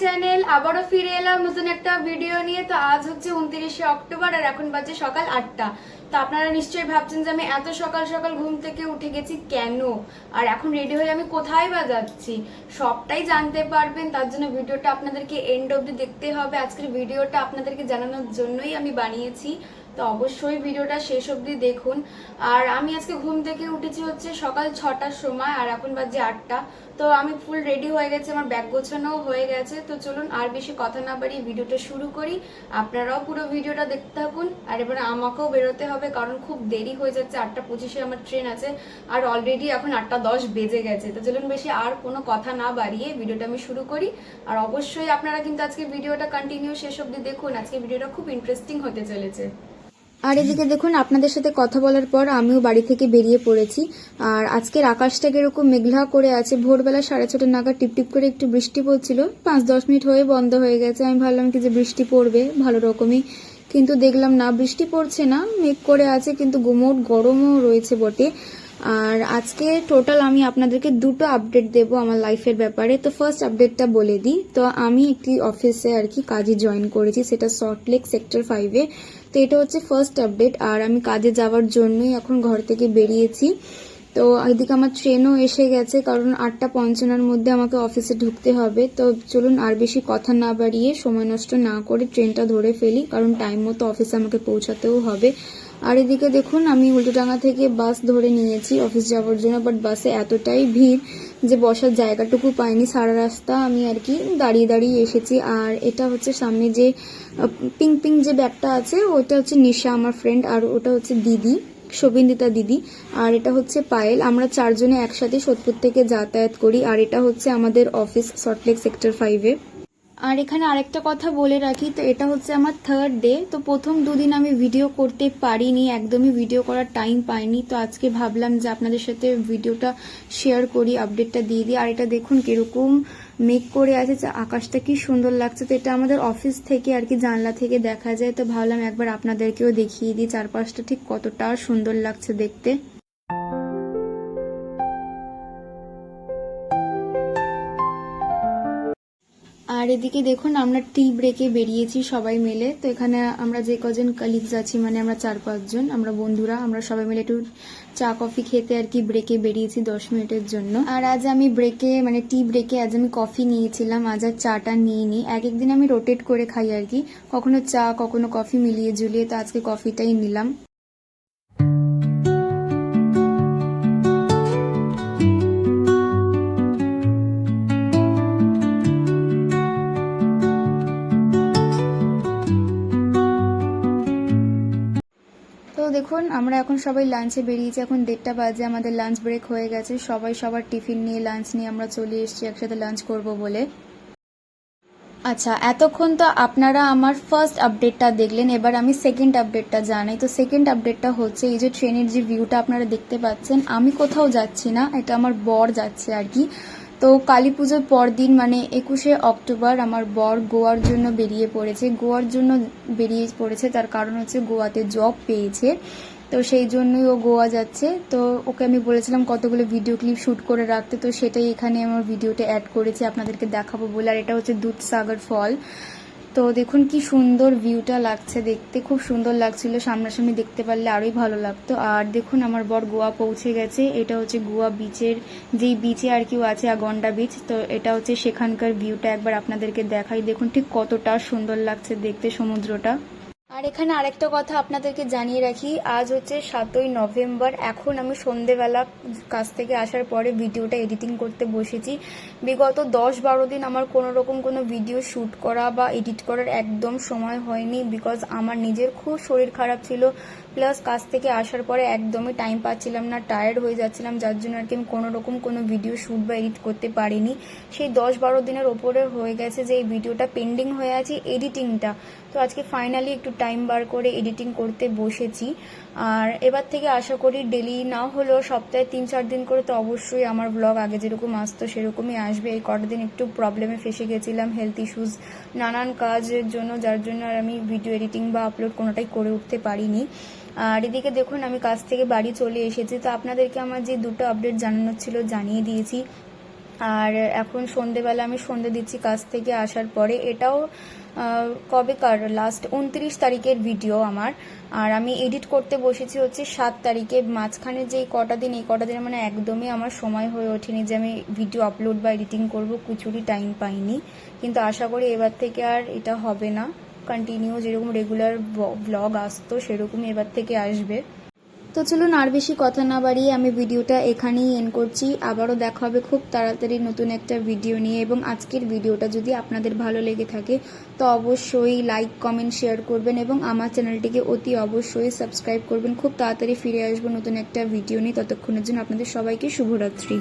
Channel আবারও ফিরে এলাম নতুন একটা ভিডিও নিয়ে। তো আজ হচ্ছে 29শে অক্টোবর আর এখন বাজে সকাল 8টা। তো আপনারা নিশ্চয়ই ভাবছেন যে আমি এত সকাল সকাল ঘুম থেকে উঠে গেছি কেন, আর এখন রেডি হয়ে আমি কোথায় বা যাচ্ছি, সবটাই জানতে পারবেন। তার জন্য ভিডিওটা আপনাদেরকে এন্ড অবধি দেখতে হবে। আজকের ভিডিওটা আপনাদেরকে জানানোর জন্যই আমি বানিয়েছি, তো অবশ্যই ভিডিওটা শেষ অবধি দেখুন। আর আমি আজকে ঘুম থেকে উঠেছি হচ্ছে সকাল 6টার সময় আর এখন বাজে 8টা। তো আমি ফুল রেডি হয়ে গেছি, আমার ব্যাগ গোছানো হয়ে গেছে। তো চলুন আর বেশি কথা না বাড়িয়ে ভিডিওটা শুরু করি। আপনারাও পুরো ভিডিওটা দেখতে থাকুন। আর এবারে আমাকেও বেরোতে হবে কারণ খুব দেরি হয়ে যাচ্ছে, 8টা 25-এ আমার ট্রেন আছে আর অলরেডি এখন 8টা 10 বেজে গেছে। তো চলুন বেশি আর কোনো কথা না বাড়িয়ে ভিডিওটা আমি শুরু করি। আর অবশ্যই আপনারা কিন্তু আজকে ভিডিওটা কন্টিনিউ শেষ অবধি দেখুন, আজকে ভিডিওটা খুব ইন্টারেস্টিং হতে চলেছে। আর এদিকে দেখুন, আপনাদের সাথে কথা বলার পর আমিও বাড়ি থেকে বেরিয়ে পড়েছি। আর আজকের আকাশটা কিরকম মেঘলা করে আছে। ভোরবেলা 6:30 নাগাদ টিপটিপ করে একটু বৃষ্টি পড়ছিল, 5-10 মিনিট হয়ে বন্ধ হয়ে গেছে। আমি ভাবলাম কি যে বৃষ্টি পড়বে ভালো রকমই, কিন্তু দেখলাম না, বৃষ্টি পড়ছে না, মেঘ করে আছে, কিন্তু গুমোট গরমও রয়েছে বটে। আর আজকে টোটাল আমি আপনাদেরকে দুটো আপডেট দেব আমার লাইফের ব্যাপারে। তো ফার্স্ট আপডেটটা বলে দিই, তো আমি একটি অফিসে আর কি কাজে জয়েন করেছি, সেটা সল্টলেক সেক্টর 5-এ। তো এটা হচ্ছে ফার্স্ট আপডেট। আর আমি কাজে যাওয়ার জন্যই এখন ঘর থেকে বেরিয়েছি। তো এদিকে আমার ট্রেনও এসে গেছে, কারণ 8টা 55-এর মধ্যে আমাকে অফিসে ঢুকতে হবে। তো চলুন আর বেশি কথা না বাড়িয়ে সময় নষ্ট না করে ট্রেনটা ধরে ফেলি, কারণ টাইম মতো অফিসে আমাকে পৌঁছাতেও হবে। আর এদিকে দেখুন, আমি উল্টোডাঙ্গা থেকে বাস ধরে নিয়েছি অফিস যাওয়ার জন্য, বাট বাসে এতটাই ভিড় যে বসার জায়গাটুকু পাইনি। সারা রাস্তা আমি আর কি দাঁড়িয়ে দাঁড়িয়ে এসেছি। আর এটা হচ্ছে সামনে যে পিঙ্ক পিঙ্ক যে ব্যাগটা আছে, ওটা হচ্ছে নিশা আমার ফ্রেন্ড, আর ওটা হচ্ছে দিদি, শোভিন্দিতা দিদি, আর এটা হচ্ছে পায়েল। আমরা 4জনে একসাথে সোদপুর থেকে যাতায়াত করি। আর এটা হচ্ছে আমাদের অফিস সল্টলেক সেক্টর 5-এ। আর এখানে আরেকটা কথা বলে রাখি, তো এটা হচ্ছে আমার থার্ড ডে। তো প্রথম দুদিন আমি ভিডিও করতে পারিনি, একদমই ভিডিও করার টাইম পাইনি। তো আজকে ভাবলাম যে আপনাদের সাথে ভিডিওটা শেয়ার করি, আপডেটটা দিয়ে দিই। আর এটা দেখুন কিরকম মেঘ করে আছে, আকাশটা কি সুন্দর লাগছে। তো এটা আমাদের অফিস থেকে আর কি জানলা থেকে দেখা যায়। তো ভাবলাম একবার আপনাদেরকেও দেখিয়ে দিই চারপাশটা ঠিক কতটা সুন্দর লাগছে দেখতে। আর এদিকে দেখুন, আমরা টি ব্রেকে বেরিয়েছি সবাই মিলে। তো এখানে আমরা যে কজন কালিগস আছি, মানে আমরা 4-5 জন, আমরা বন্ধুরা, আমরা সবাই মিলে একটু চা কফি খেতে আর কি ব্রেকে বেরিয়েছি 10 মিনিটের জন্য। আর আজ আমি ব্রেকে মানে টি ব্রেকে আজ আমি কফি নিয়েছিলাম, আজ আর চাটা নিইনি। এক একদিন আমি রোটেট করে খাই আর কি, কখনো চা কখনো কফি মিলিয়ে ঝুলিয়ে। তো আজকে কফিটাই নিলাম। তো দেখুন, আমরা এখন সবাই লাঞ্চে বেরিয়েছি, এখন 1:30 বাজে, আমাদের লাঞ্চ ব্রেক হয়ে গেছে। সবাই সবার টিফিন নিয়ে লাঞ্চ নিয়ে আমরা চলে এসেছি একসাথে লাঞ্চ করব বলে। আচ্ছা, এতক্ষণ তো আপনারা আমার ফার্স্ট আপডেটটা দেখলেন, এবার আমি সেকেন্ড আপডেটটা জানাই। তো সেকেন্ড আপডেটটা হচ্ছে এই যে ট্রেনের যে ভিউটা আপনারা দেখতে পাচ্ছেন, আমি কোথাও যাচ্ছি না, এটা আমার বর যাচ্ছে আর কি। তো কালী পুজোর পর দিন মানে 21শে অক্টোবর আমার বর গোয়ার জন্য বেরিয়ে পড়েছে। তার কারণ হচ্ছে গোয়াতে জব পেয়েছে, তো সেই জন্যই ও গোয়া যাচ্ছে। তো ওকে আমি বলেছিলাম কতগুলো ভিডিও ক্লিপ শ্যুট করে রাখতে, তো সেটাই এখানে আমার ভিডিওতে অ্যাড করেছি আপনাদেরকে দেখাবো বলে। আর এটা হচ্ছে দুধসাগর ফল। তো দেখুন কি সুন্দর ভিউটা লাগছে দেখতে, খুব সুন্দর লাগছিল, সামনাসামনি দেখতে পারলে আরোই ভালো লাগতো। আর দেখুন আমার বর গোয়া পৌঁছে গেছে। এটা হচ্ছে গোয়া বিচের, যেই বিচে আর কি আছে আগন্ডা বিচ। তো এটা হচ্ছে সেখানকার ভিউটা, একবার আপনাদেরকে দেখাই। দেখুন ঠিক কতটা সুন্দর লাগছে দেখতে সমুদ্রটা। আর এখানে আরেকটা কথা আপনাদেরকে জানিয়ে রাখি, আজ হচ্ছে 7ই নভেম্বর। এখন আমি সন্ধেবেলা কাজ থেকে আসার পরে ভিডিওটা এডিটিং করতে বসেছি। বিগত 10-12 দিন আমার কোনো রকম কোনো ভিডিও শ্যুট করা বা এডিট করার একদম সময় হয়নি, বিকজ আমার নিজের খুব শরীর খারাপ ছিল, প্লাস কাজ থেকে আসার পরে একদমই টাইম পাচ্ছিলাম না, টায়ার্ড হয়ে যাচ্ছিলাম, যার জন্য আর কি আমি কোনো রকম কোনো ভিডিও শ্যুট বা এডিট করতে পারিনি। সেই 10-12 দিনের ওপরে হয়ে গেছে যে এই ভিডিওটা পেন্ডিং হয়ে আছে এডিটিংটা। তো আজকে ফাইনালি একটু টাইম বার করে এডিটিং করতে বসেছি। আর এবার থেকে আশা করি ডেলি না হলেও সপ্তাহে 3-4 দিন করে তো অবশ্যই আমার ব্লগ আগে যেরকম আসতো সেরকমই আসবে। এই কটা দিন একটু প্রবলেমে ফেসে গেছিলাম, হেলথ ইস্যুস, নানান কাজের জন্য, যার জন্য আর আমি ভিডিও এডিটিং বা আপলোড কোনোটাই করে উঠতে পারিনি। আর এদিকে দেখুন আমি কাজ থেকে বাড়ি চলে এসেছি। তো আপনাদেরকে আমার যে দুটো আপডেট জানানোর ছিল জানিয়ে দিয়েছি। আর এখন সন্ধেবেলা আমি সন্ধে দিচ্ছি কাজ থেকে আসার পরে। এটাও কবেকার লাস্ট 29 তারিখের ভিডিও আমার। আর আমি এডিট করতে বসেছি হচ্ছে 7 তারিখে। মাঝখানে যে কটা দিন, এই কটা দিন মানে একদমই আমার সময় হয়ে ওঠেনি যে আমি ভিডিও আপলোড বা এডিটিং করব, কিছুরই টাইম পাইনি। কিন্তু আশা করি এবার থেকে আর এটা হবে না, কন্টিনিউ যেরকম রেগুলার ব্লগ আসতো সেরকমই এবার থেকে আসবে। তো চলুন আর বেশি কথা না বাড়িয়ে আমি ভিডিওটা এখানেই এন্ড করছি। আবারও দেখা হবে খুব তাড়াতাড়ি নতুন একটা ভিডিও নিয়ে। এবং আজকের ভিডিওটা যদি আপনাদের ভালো লেগে থাকে তো অবশ্যই লাইক, কমেন্ট, শেয়ার করবেন এবং আমার চ্যানেলটিকে অতি অবশ্যই সাবস্ক্রাইব করবেন। খুব তাড়াতাড়ি ফিরে আসবো নতুন একটা ভিডিও নিয়ে। ততক্ষণের জন্য আপনাদের সবাইকে শুভরাত্রি।